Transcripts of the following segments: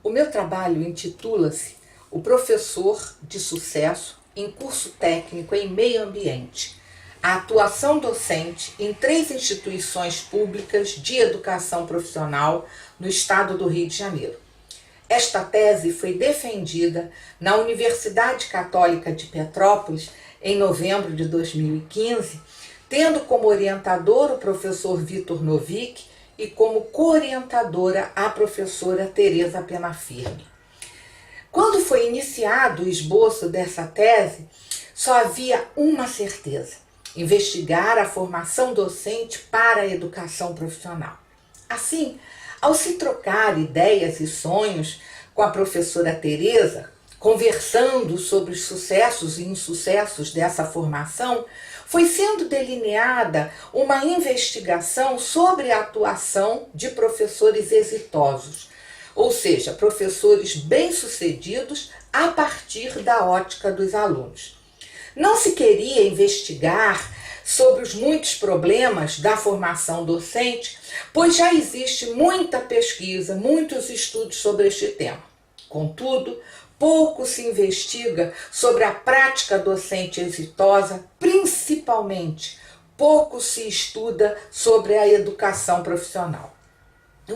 O meu trabalho intitula-se O Professor de Sucesso em Curso Técnico em Meio Ambiente, a atuação docente em 3 instituições públicas de educação profissional no estado do Rio de Janeiro. Esta tese foi defendida na Universidade Católica de Petrópolis em novembro de 2015, tendo como orientador o professor Vitor Novick e como co-orientadora a professora Tereza Penafirme. Quando foi iniciado o esboço dessa tese, só havia uma certeza: investigar a formação docente para a educação profissional. Assim, ao se trocar ideias e sonhos com a professora Tereza, conversando sobre os sucessos e insucessos dessa formação, foi sendo delineada uma investigação sobre a atuação de professores exitosos, ou seja, professores bem-sucedidos a partir da ótica dos alunos. Não se queria investigar sobre os muitos problemas da formação docente, pois já existe muita pesquisa, muitos estudos sobre este tema. Contudo, pouco se investiga sobre a prática docente exitosa, principalmente pouco se estuda sobre a educação profissional.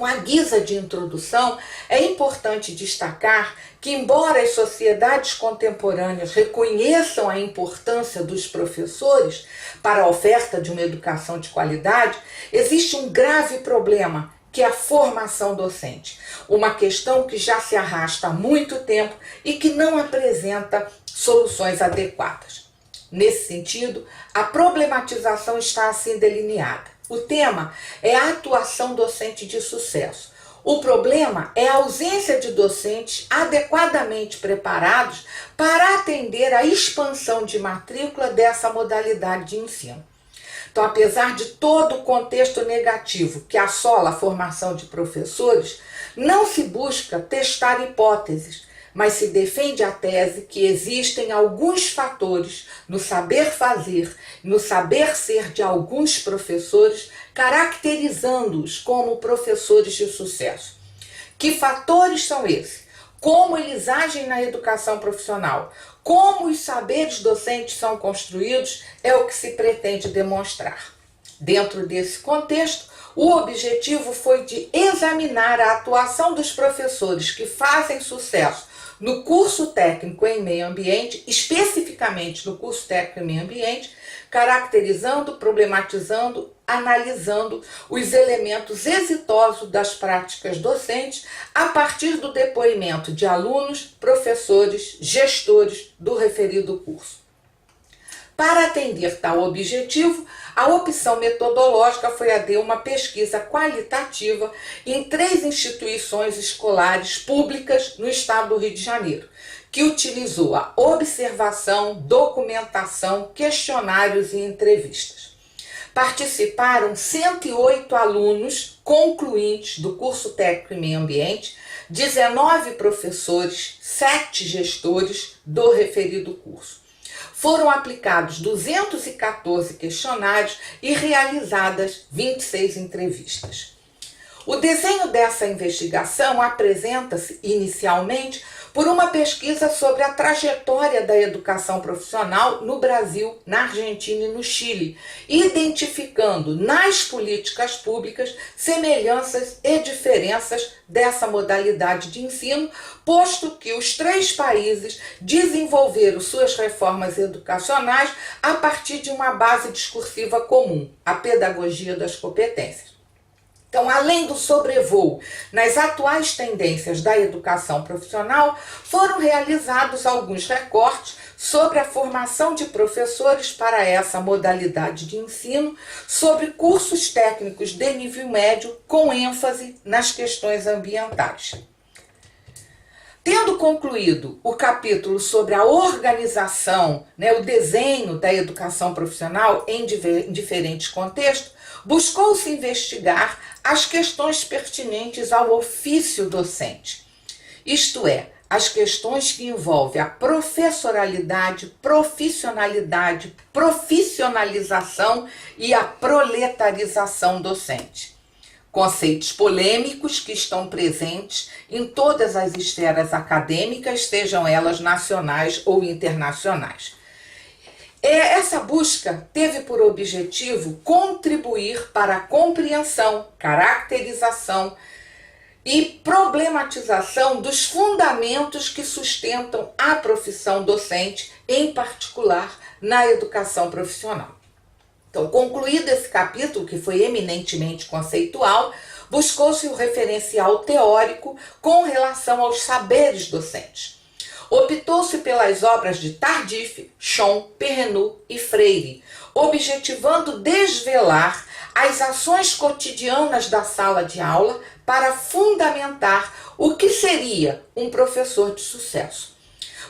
À guisa de introdução, é importante destacar que, embora as sociedades contemporâneas reconheçam a importância dos professores para a oferta de uma educação de qualidade, existe um grave problema, que é a formação docente. Uma questão que já se arrasta há muito tempo e que não apresenta soluções adequadas. Nesse sentido, a problematização está assim delineada. O tema é a atuação docente de sucesso. O problema é a ausência de docentes adequadamente preparados para atender à expansão de matrícula dessa modalidade de ensino. Então, apesar de todo o contexto negativo que assola a formação de professores, não se busca testar hipóteses, mas se defende a tese que existem alguns fatores no saber fazer, no saber ser de alguns professores, caracterizando-os como professores de sucesso. Que fatores são esses? Como eles agem na educação profissional? Como os saberes docentes são construídos é o que se pretende demonstrar. Dentro desse contexto, o objetivo foi de examinar a atuação dos professores que fazem sucesso no curso técnico em meio ambiente, especificamente no curso técnico em meio ambiente, caracterizando, problematizando, analisando os elementos exitosos das práticas docentes a partir do depoimento de alunos, professores, gestores do referido curso. Para atender tal objetivo, a opção metodológica foi a de uma pesquisa qualitativa em 3 instituições escolares públicas no estado do Rio de Janeiro, que utilizou a observação, documentação, questionários e entrevistas. Participaram 108 alunos concluintes do curso técnico em meio ambiente, 19 professores, 7 gestores do referido curso. Foram aplicados 214 questionários e realizadas 26 entrevistas. O desenho dessa investigação apresenta-se inicialmente por uma pesquisa sobre a trajetória da educação profissional no Brasil, na Argentina e no Chile, identificando nas políticas públicas semelhanças e diferenças dessa modalidade de ensino, posto que os 3 países desenvolveram suas reformas educacionais a partir de uma base discursiva comum, a pedagogia das competências. Então, além do sobrevoo nas atuais tendências da educação profissional, foram realizados alguns recortes sobre a formação de professores para essa modalidade de ensino, sobre cursos técnicos de nível médio, com ênfase nas questões ambientais. Tendo concluído o capítulo sobre a organização, o desenho da educação profissional em diferentes contextos, buscou-se investigar as questões pertinentes ao ofício docente, isto é, as questões que envolvem a professoralidade, profissionalidade, profissionalização e a proletarização docente. conceitos polêmicos que estão presentes em todas as esferas acadêmicas, sejam elas nacionais ou internacionais. Essa busca teve por objetivo contribuir para a compreensão, caracterização e problematização dos fundamentos que sustentam a profissão docente, em particular na educação profissional. Então, concluído esse capítulo, que foi eminentemente conceitual, buscou-se o referencial teórico com relação aos saberes docentes. Optou-se pelas obras de Tardif, Chon, Perrenot e Freire, objetivando desvelar as ações cotidianas da sala de aula para fundamentar o que seria um professor de sucesso.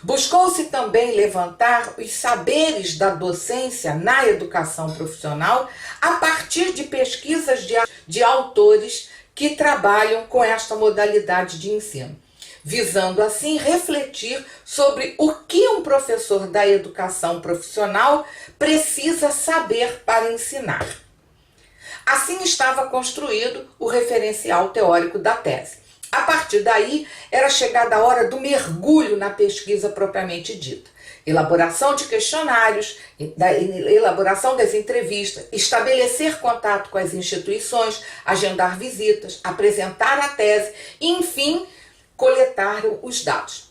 Buscou-se também levantar os saberes da docência na educação profissional a partir de pesquisas de autores que trabalham com esta modalidade de ensino, visando assim refletir sobre o que um professor da educação profissional precisa saber para ensinar. Assim estava construído o referencial teórico da tese. A partir daí, era chegada a hora do mergulho na pesquisa propriamente dita. Elaboração de questionários, elaboração das entrevistas, estabelecer contato com as instituições, agendar visitas, apresentar a tese e, enfim, coletar os dados.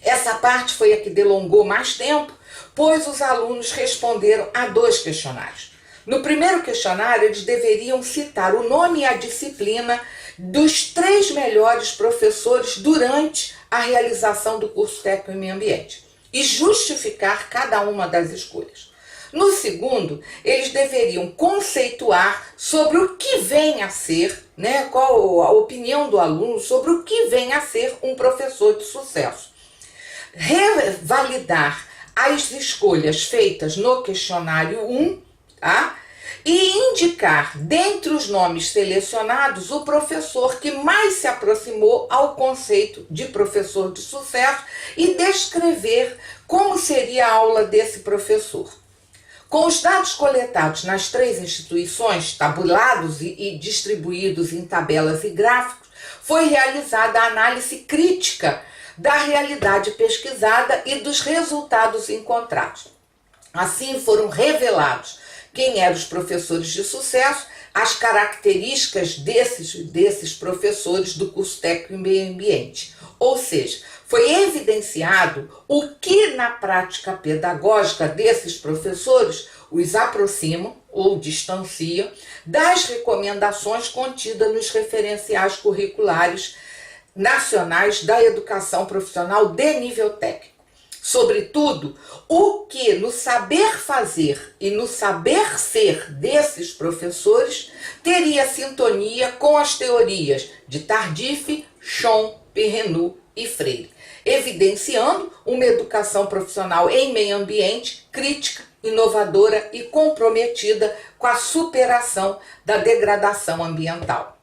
Essa parte foi a que delongou mais tempo, pois os alunos responderam a 2 questionários. No primeiro questionário, eles deveriam citar o nome e a disciplina dos 3 melhores professores durante a realização do curso técnico em meio ambiente e justificar cada uma das escolhas. No segundo, eles deveriam conceituar sobre o que vem a ser, qual a opinião do aluno sobre o que vem a ser um professor de sucesso. Revalidar as escolhas feitas no questionário 1, tá? E indicar, dentre os nomes selecionados, o professor que mais se aproximou ao conceito de professor de sucesso e descrever como seria a aula desse professor. Com os dados coletados nas 3 instituições, tabulados e distribuídos em tabelas e gráficos, foi realizada a análise crítica da realidade pesquisada e dos resultados encontrados. Assim foram revelados quem eram os professores de sucesso, as características desses professores do curso técnico em meio ambiente. Ou seja, foi evidenciado o que na prática pedagógica desses professores os aproximam ou distanciam das recomendações contidas nos referenciais curriculares nacionais da educação profissional de nível técnico. Sobretudo, o que no saber fazer e no saber ser desses professores teria sintonia com as teorias de Tardif, Chon, Perrenot e Freire, evidenciando uma educação profissional em meio ambiente crítica, inovadora e comprometida com a superação da degradação ambiental.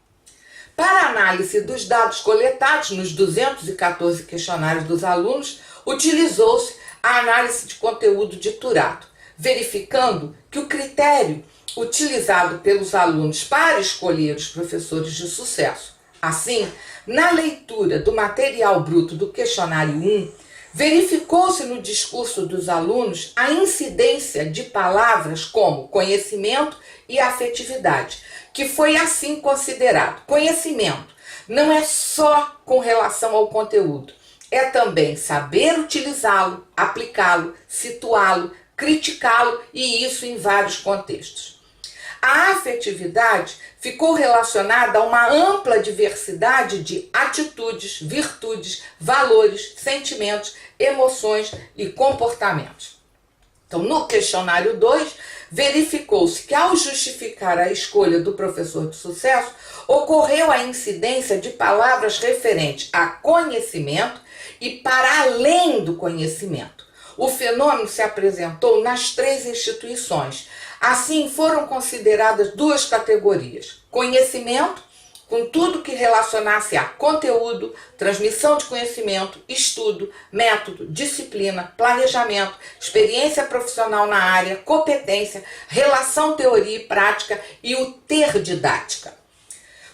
Para a análise dos dados coletados nos 214 questionários dos alunos, utilizou-se a análise de conteúdo de Turato, verificando que o critério utilizado pelos alunos para escolher os professores de sucesso. Assim, na leitura do material bruto do questionário 1, verificou-se no discurso dos alunos a incidência de palavras como conhecimento e afetividade, que foi assim considerado. Conhecimento não é só com relação ao conteúdo, é também saber utilizá-lo, aplicá-lo, situá-lo, criticá-lo, e isso em vários contextos. A afetividade ficou relacionada a uma ampla diversidade de atitudes, virtudes, valores, sentimentos, emoções e comportamentos. Então, no questionário 2, verificou-se que ao justificar a escolha do professor de sucesso, ocorreu a incidência de palavras referentes a conhecimento e para além do conhecimento. O fenômeno se apresentou nas 3 instituições. Assim, foram consideradas 2 categorias: conhecimento, com tudo que relacionasse a conteúdo, transmissão de conhecimento, estudo, método, disciplina, planejamento, experiência profissional na área, competência, relação teoria e prática e o ter didática.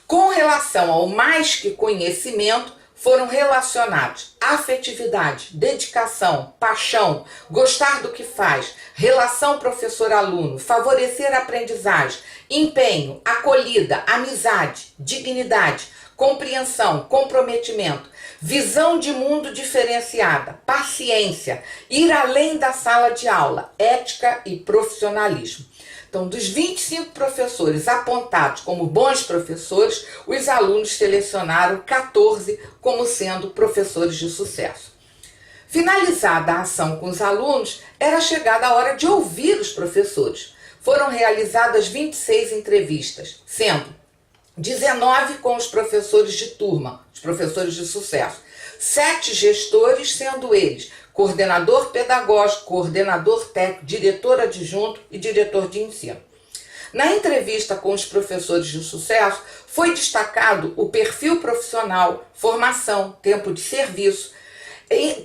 Com relação ao mais que conhecimento, foram relacionados afetividade, dedicação, paixão, gostar do que faz, relação professor-aluno, favorecer a aprendizagem, empenho, acolhida, amizade, dignidade, compreensão, comprometimento, visão de mundo diferenciada, paciência, ir além da sala de aula, ética e profissionalismo. Então, dos 25 professores apontados como bons professores, os alunos selecionaram 14 como sendo professores de sucesso. Finalizada a ação com os alunos, era chegada a hora de ouvir os professores. Foram realizadas 26 entrevistas, sendo 19 com os professores de turma, os professores de sucesso, 7 gestores, sendo eles coordenador pedagógico, coordenador técnico, diretor adjunto e diretor de ensino. Na entrevista com os professores de sucesso, foi destacado o perfil profissional, formação, tempo de serviço,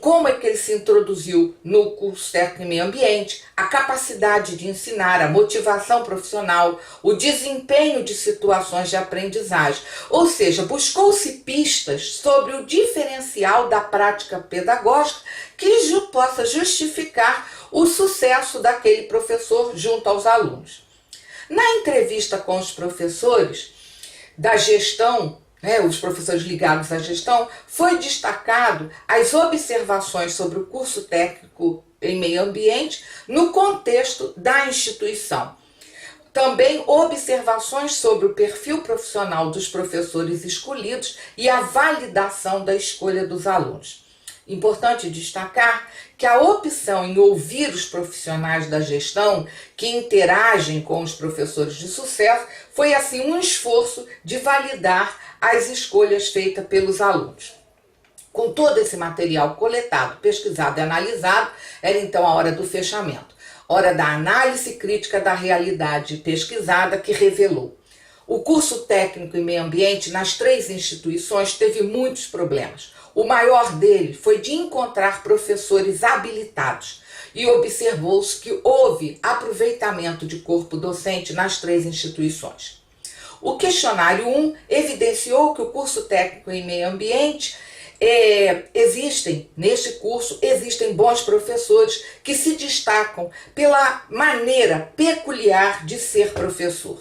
como é que ele se introduziu no curso técnico em meio ambiente, a capacidade de ensinar, a motivação profissional, o desempenho de situações de aprendizagem. Ou seja, buscou-se pistas sobre o diferencial da prática pedagógica que possa justificar o sucesso daquele professor junto aos alunos. Na entrevista com os professores da gestão, os professores ligados à gestão, foi destacado as observações sobre o curso técnico em meio ambiente no contexto da instituição. Também observações sobre o perfil profissional dos professores escolhidos e a validação da escolha dos alunos. Importante destacar que a opção em ouvir os profissionais da gestão que interagem com os professores de sucesso foi assim um esforço de validar as escolhas feitas pelos alunos. Com todo esse material coletado, pesquisado e analisado, era então a hora do fechamento, hora da análise crítica da realidade pesquisada que revelou. O curso técnico em meio ambiente nas 3 instituições teve muitos problemas. O maior dele foi de encontrar professores habilitados e observou-se que houve aproveitamento de corpo docente nas 3 instituições. O questionário 1 evidenciou que o curso técnico em meio ambiente neste curso existem bons professores que se destacam pela maneira peculiar de ser professor.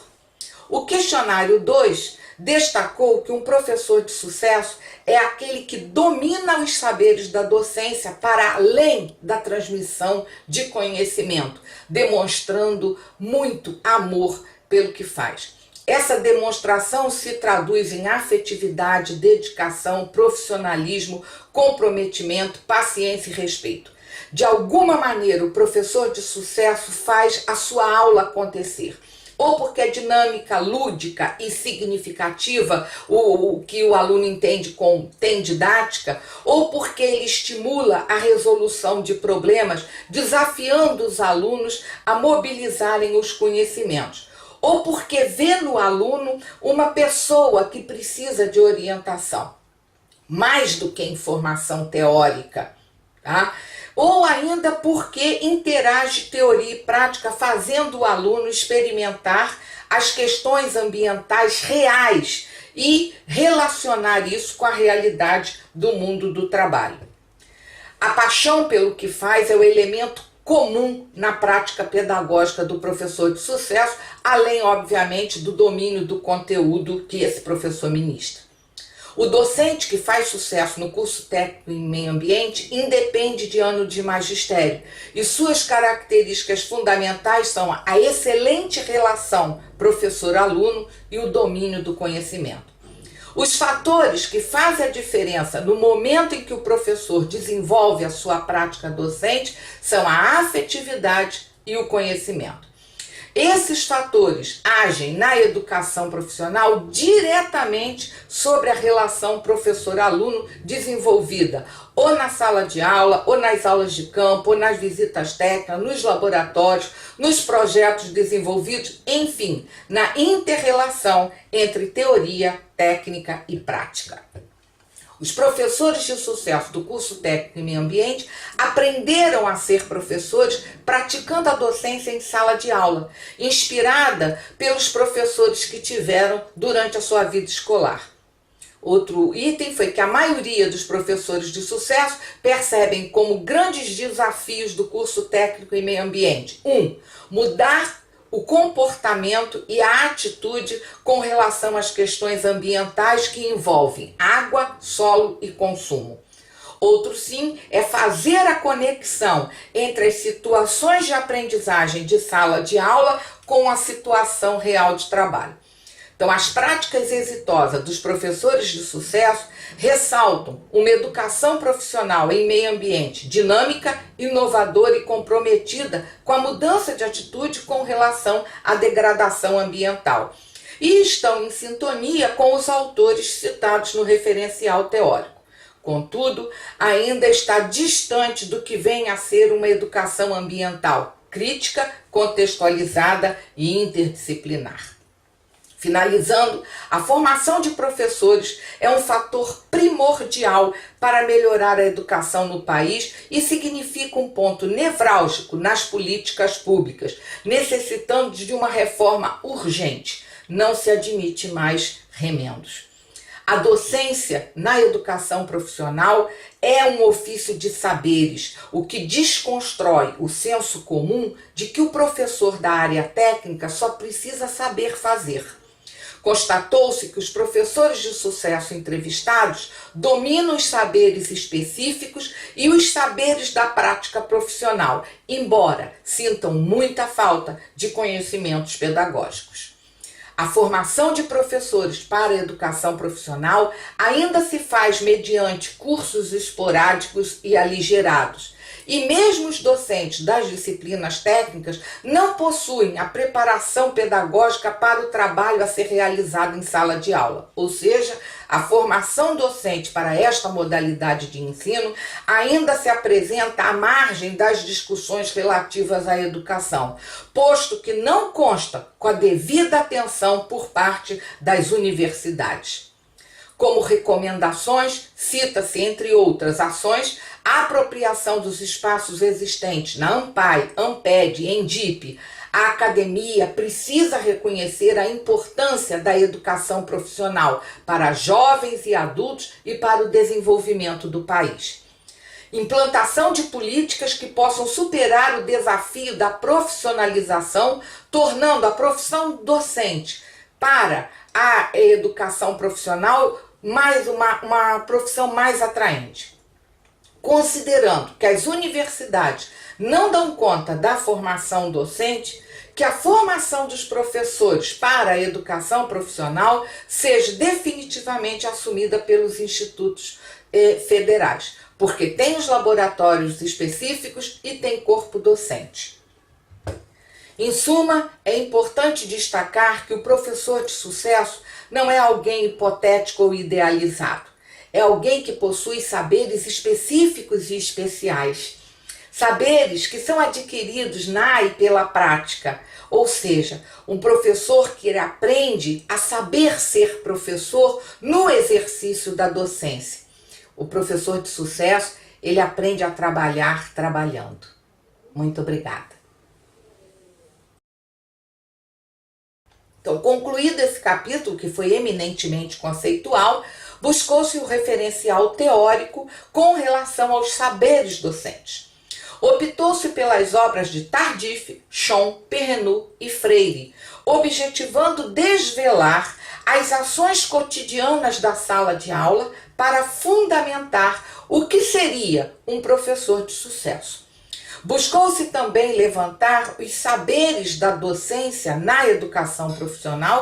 O questionário 2 destacou que um professor de sucesso é aquele que domina os saberes da docência para além da transmissão de conhecimento, demonstrando muito amor pelo que faz. Essa demonstração se traduz em afetividade, dedicação, profissionalismo, comprometimento, paciência e respeito. De alguma maneira, o professor de sucesso faz a sua aula acontecer. Ou porque é dinâmica, lúdica e significativa, o que o aluno entende tem didática, ou porque ele estimula a resolução de problemas, desafiando os alunos a mobilizarem os conhecimentos. Ou porque vê no aluno uma pessoa que precisa de orientação, mais do que informação teórica, tá? Ou ainda porque interage teoria e prática, fazendo o aluno experimentar as questões ambientais reais e relacionar isso com a realidade do mundo do trabalho. A paixão pelo que faz é o elemento comum na prática pedagógica do professor de sucesso, além, obviamente, do domínio do conteúdo que esse professor ministra. O docente que faz sucesso no curso técnico em meio ambiente independe de ano de magistério e suas características fundamentais são a excelente relação professor-aluno e o domínio do conhecimento. Os fatores que fazem a diferença no momento em que o professor desenvolve a sua prática docente são a afetividade e o conhecimento. Esses fatores agem na educação profissional diretamente sobre a relação professor-aluno desenvolvida ou na sala de aula, ou nas aulas de campo, ou nas visitas técnicas, nos laboratórios, nos projetos desenvolvidos, enfim, na inter-relação entre teoria, técnica e prática. Os professores de sucesso do curso técnico em meio ambiente aprenderam a ser professores praticando a docência em sala de aula, inspirada pelos professores que tiveram durante a sua vida escolar. Outro item foi que a maioria dos professores de sucesso percebem como grandes desafios do curso técnico em meio ambiente. 1. Mudar o comportamento e a atitude com relação às questões ambientais que envolvem água, solo e consumo. Outro sim é fazer a conexão entre as situações de aprendizagem de sala de aula com a situação real de trabalho. Então, as práticas exitosas dos professores de sucesso ressaltam uma educação profissional em meio ambiente dinâmica, inovadora e comprometida com a mudança de atitude com relação à degradação ambiental. E estão em sintonia com os autores citados no referencial teórico. Contudo, ainda está distante do que vem a ser uma educação ambiental crítica, contextualizada e interdisciplinar. Finalizando, a formação de professores é um fator primordial para melhorar a educação no país e significa um ponto nevrálgico nas políticas públicas, necessitando de uma reforma urgente. Não se admite mais remendos. A docência na educação profissional é um ofício de saberes, o que desconstrói o senso comum de que o professor da área técnica só precisa saber fazer. Constatou-se que os professores de sucesso entrevistados dominam os saberes específicos e os saberes da prática profissional, embora sintam muita falta de conhecimentos pedagógicos. A formação de professores para a educação profissional ainda se faz mediante cursos esporádicos e aligerados. E mesmo os docentes das disciplinas técnicas não possuem a preparação pedagógica para o trabalho a ser realizado em sala de aula. Ou seja, a formação docente para esta modalidade de ensino ainda se apresenta à margem das discussões relativas à educação, posto que não consta com a devida atenção por parte das universidades. Como recomendações, cita-se, entre outras ações, a apropriação dos espaços existentes na ANPAE, ANPED e ENDIP. A academia precisa reconhecer a importância da educação profissional para jovens e adultos e para o desenvolvimento do país. Implantação de políticas que possam superar o desafio da profissionalização, tornando a profissão docente para a educação profissional mais uma profissão mais atraente. Considerando que as universidades não dão conta da formação docente, que a formação dos professores para a educação profissional seja definitivamente assumida pelos institutos federais, porque tem os laboratórios específicos e tem corpo docente. Em suma, é importante destacar que o professor de sucesso não é alguém hipotético ou idealizado. É alguém que possui saberes específicos e especiais. Saberes que são adquiridos na e pela prática. Ou seja, um professor que aprende a saber ser professor no exercício da docência. O professor de sucesso, ele aprende a trabalhar trabalhando. Muito obrigada. Então, concluído esse capítulo, que foi eminentemente conceitual, buscou-se o referencial teórico com relação aos saberes docentes. Optou-se pelas obras de Tardif, Chon, Perrenoud e Freire, objetivando desvelar as ações cotidianas da sala de aula para fundamentar o que seria um professor de sucesso. Buscou-se também levantar os saberes da docência na educação profissional